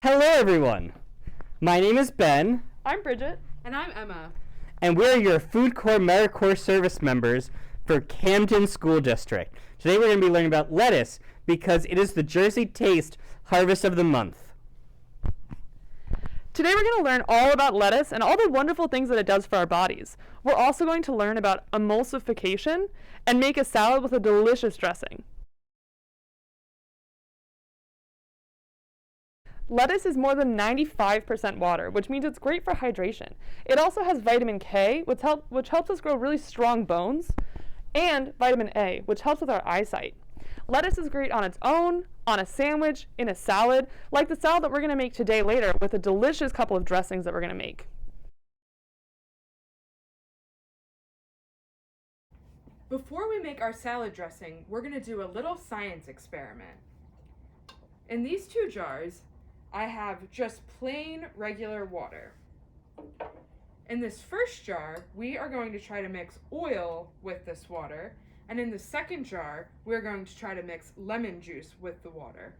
Hello, everyone. My name is Ben, I'm Bridget. And I'm Emma. and we're your Food Corps AmeriCorps service members for Camden School District. Today, we're going to be learning about lettuce because it is the Jersey Taste Harvest of the Month. Today we're going to learn all about lettuce and all the wonderful things that it does for our bodies. We're also going to learn about emulsification and make a salad with a delicious dressing. Lettuce is more than 95% water, which means it's great for hydration. It also has vitamin K, which helps us grow really strong bones, and vitamin A, which helps with our eyesight. Lettuce is great on its own, on a sandwich, in a salad, like the salad that we're going to make today later with a delicious couple of dressings that we're going to make. Before we make our salad dressing, we're going to do a little science experiment. In these two jars, I have just plain regular water. In this first jar, we are going to try to mix oil with this water, and in the second jar, we're going to try to mix lemon juice with the water.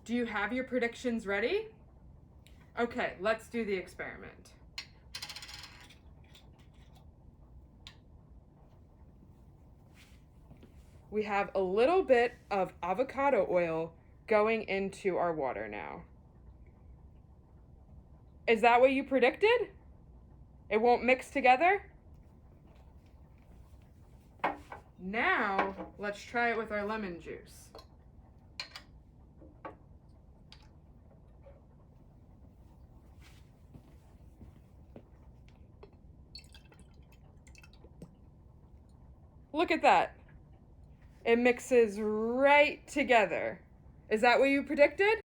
Do you have your predictions ready? Okay, let's do the experiment. We have a little bit of avocado oil going into our water now. Is that what you predicted? It won't mix together? Now, let's try it with our lemon juice. Look at that. It mixes right together. Is that what you predicted?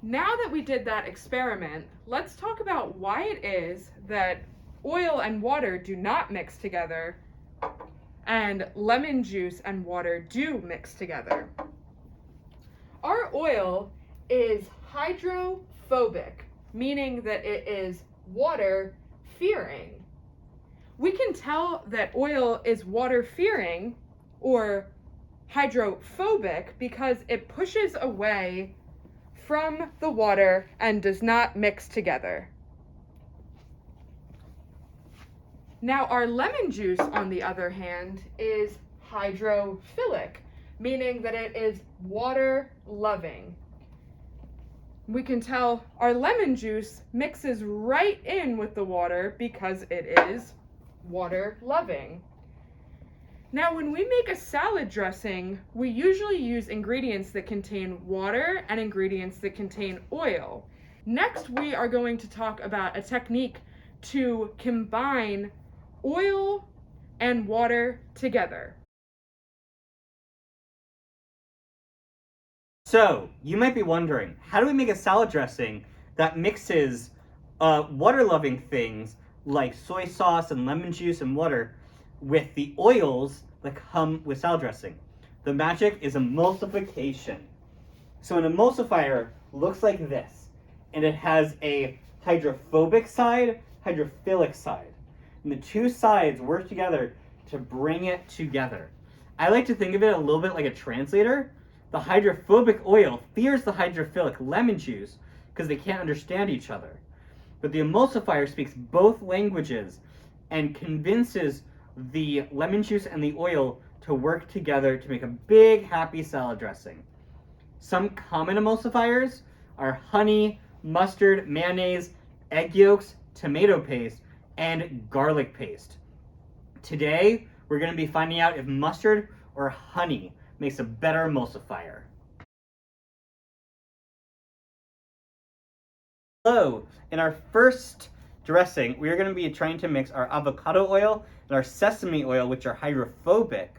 Now that we did that experiment, let's talk about why it is that oil and water do not mix together and lemon juice and water do mix together. Our oil is hydrophobic, meaning that it is water fearing. We can tell that oil is water fearing or hydrophobic because it pushes away from the water and does not mix together. Now, our lemon juice, on the other hand, is hydrophilic, meaning that it is water loving. We can tell our lemon juice mixes right in with the water because it is water loving. Now, when we make a salad dressing, we usually use ingredients that contain water and ingredients that contain oil. Next, we are going to talk about a technique to combine oil and water together. So, you might be wondering, how do we make a salad dressing that mixes water-loving things like soy sauce and lemon juice and water with the oils that come with salad dressing? The magic is emulsification. So an emulsifier looks like this, and it has a hydrophobic side, hydrophilic side. And the two sides work together to bring it together. I like to think of it a little bit like a translator. The hydrophobic oil fears the hydrophilic lemon juice because they can't understand each other. But the emulsifier speaks both languages and convinces the lemon juice and the oil to work together to make a big, happy salad dressing. Some common emulsifiers are honey, mustard, mayonnaise, egg yolks, tomato paste, and garlic paste. Today, we're going to be finding out if mustard or honey makes a better emulsifier. So, in our first dressing, we are going to be trying to mix our avocado oil and our sesame oil, which are hydrophobic,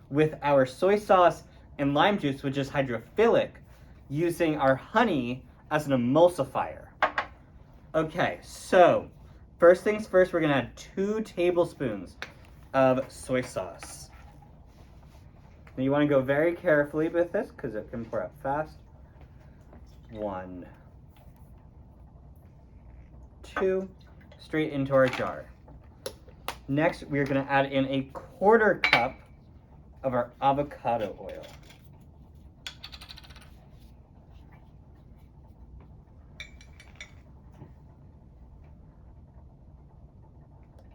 with our soy sauce and lime juice, which is hydrophilic, using our honey as an emulsifier. Okay, so first things first, we're going to add 2 tablespoons of soy sauce. Now you want to go very carefully with this because it can pour out fast. 1, 2. straight into our jar. Next, we're going to add in a 1/4 cup of our avocado oil.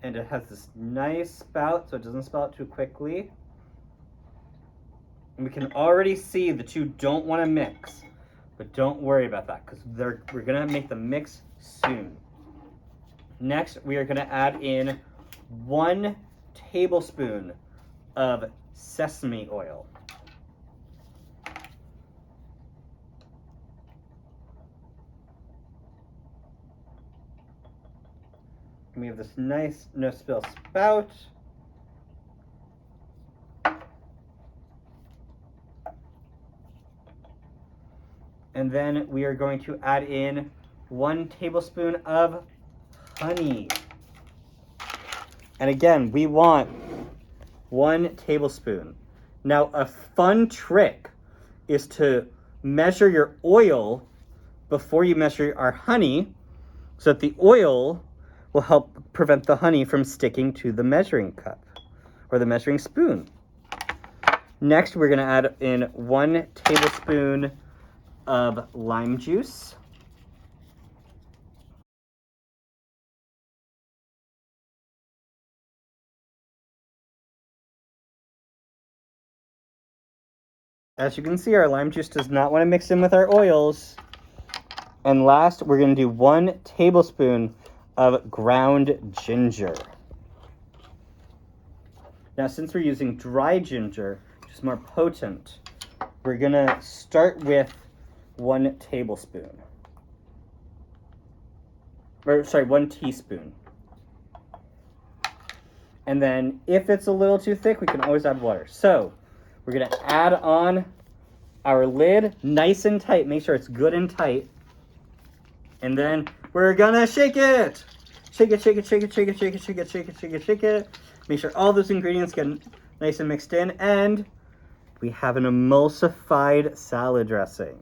And it has this nice spout, so it doesn't spout too quickly. And we can already see the two don't want to mix, but don't worry about that because we're going to make the mix soon. Next, we are going to add in 1 tablespoon of sesame oil. And we have this nice no spill spout. And then we are going to add in 1 tablespoon of honey. And again, we want 1 tablespoon. Now, a fun trick is to measure your oil before you measure our honey so that the oil will help prevent the honey from sticking to the measuring cup or the measuring spoon. Next, we're going to add in 1 tablespoon of lime juice. As you can see, our lime juice does not want to mix in with our oils. And last, we're going to do 1 tablespoon of ground ginger. Now, since we're using dry ginger, which is more potent, we're going to start with 1 tablespoon. Or, sorry, 1 teaspoon. And then, if it's a little too thick, we can always add water. So, we're going to add on our lid nice and tight. Make sure it's good and tight. And then we're going to shake it. Shake it, shake it, shake it, shake it, shake it, shake it, shake it, shake it, shake it. Make sure all those ingredients get nice and mixed in. And we have an emulsified salad dressing.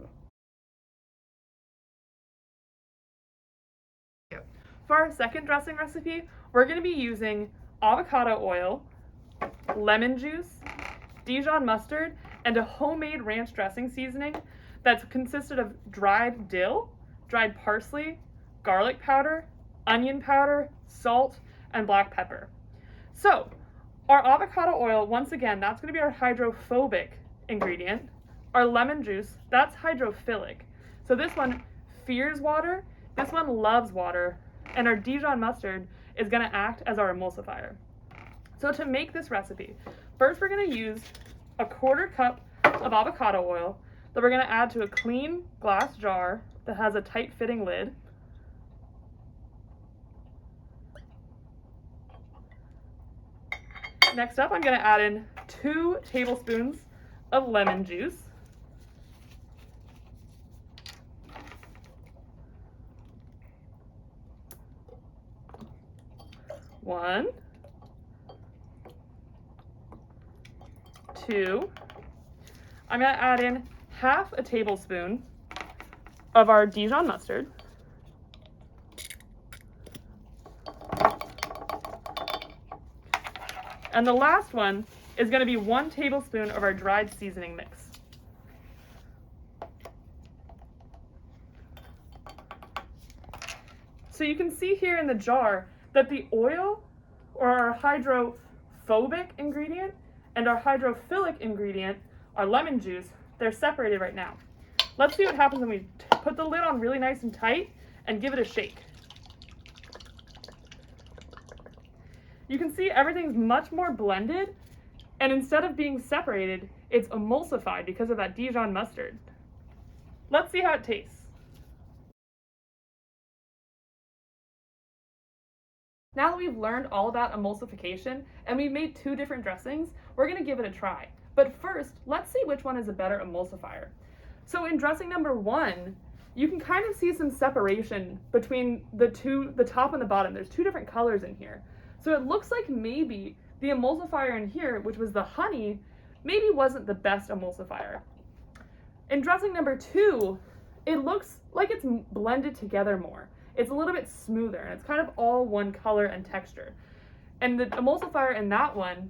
For our second dressing recipe, we're going to be using avocado oil, lemon juice, Dijon mustard, and a homemade ranch dressing seasoning that's consisted of dried dill, dried parsley, garlic powder, onion powder, salt, and black pepper. So, our avocado oil, once again, that's going to be our hydrophobic ingredient. Our lemon juice, that's hydrophilic. So this one fears water, this one loves water, and our Dijon mustard is going to act as our emulsifier. So to make this recipe, first we're going to use a 1/4 cup of avocado oil that we're going to add to a clean glass jar that has a tight fitting lid. Next up, I'm going to add in 2 tablespoons of lemon juice. One, 2. I'm going to add in 1/2 tablespoon of our Dijon mustard. And the last one is going to be 1 tablespoon of our dried seasoning mix. So you can see here in the jar that the oil, or our hydrophobic ingredient, and our hydrophilic ingredient, our lemon juice, they're separated right now. Let's see what happens when we put the lid on really nice and tight and give it a shake. You can see everything's much more blended, and instead of being separated, it's emulsified because of that Dijon mustard. Let's see how it tastes. Now that we've learned all about emulsification and we've made 2 different dressings, we're going to give it a try. But first, let's see which one is a better emulsifier. So in dressing number 1, you can kind of see some separation between the top and the bottom. There's 2 different colors in here. So it looks like maybe the emulsifier in here, which was the honey, maybe wasn't the best emulsifier. In dressing number 2, it looks like it's blended together more. it's a little bit smoother, and it's kind of all one color and texture. And the emulsifier in that one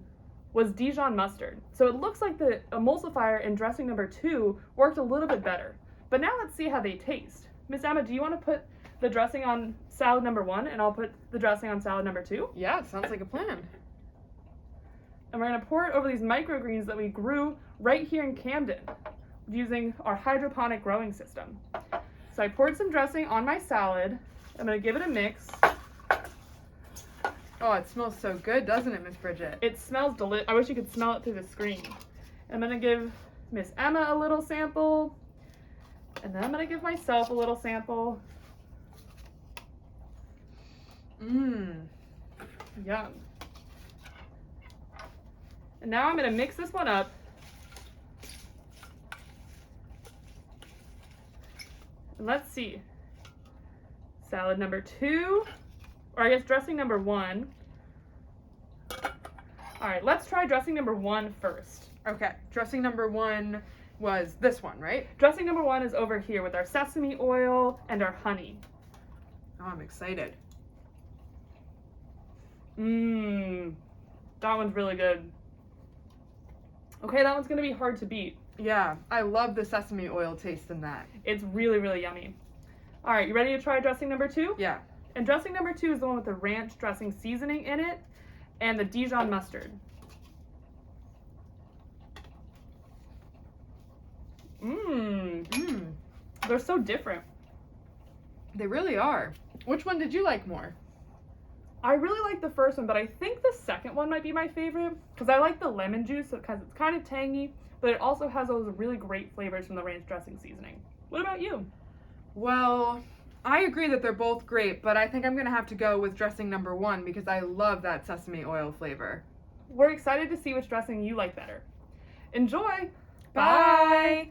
was Dijon mustard. So it looks like the emulsifier in dressing number 2 worked a little bit better. But now let's see how they taste. Miss Emma, do you want to put the dressing on salad number 1, and I'll put the dressing on salad number 2? Yeah, sounds like a plan. And we're going to pour it over these microgreens that we grew right here in Camden using our hydroponic growing system. So I poured some dressing on my salad. I'm going to give it a mix. Oh, it smells so good, doesn't it, Miss Bridget? It smells delicious. I wish you could smell it through the screen. I'm going to give Miss Emma a little sample. And then I'm going to give myself a little sample. Mmm. Yum. And now I'm going to mix this one up. And let's see. Salad number 2, or I guess dressing number 1. All right, let's try dressing number 1 first. Okay, dressing number 1 was this one, right? Dressing number 1 is over here with our sesame oil and our honey. Oh, I'm excited. Mmm, that one's really good. Okay, that one's gonna be hard to beat. Yeah, I love the sesame oil taste in that. It's really, really yummy. All right, you ready to try dressing number 2? Yeah. And dressing number 2 is the one with the ranch dressing seasoning in it and the Dijon mustard. Mmm, Mmm. they're so different. They really are. Which one did you like more? I really like the first one, but I think the second one might be my favorite because I like the lemon juice because it's kind of tangy, but it also has those really great flavors from the ranch dressing seasoning. What about you? Well, I agree that they're both great, but I think I'm going to have to go with dressing number 1 because I love that sesame oil flavor. We're excited to see which dressing you like better. Enjoy! Bye!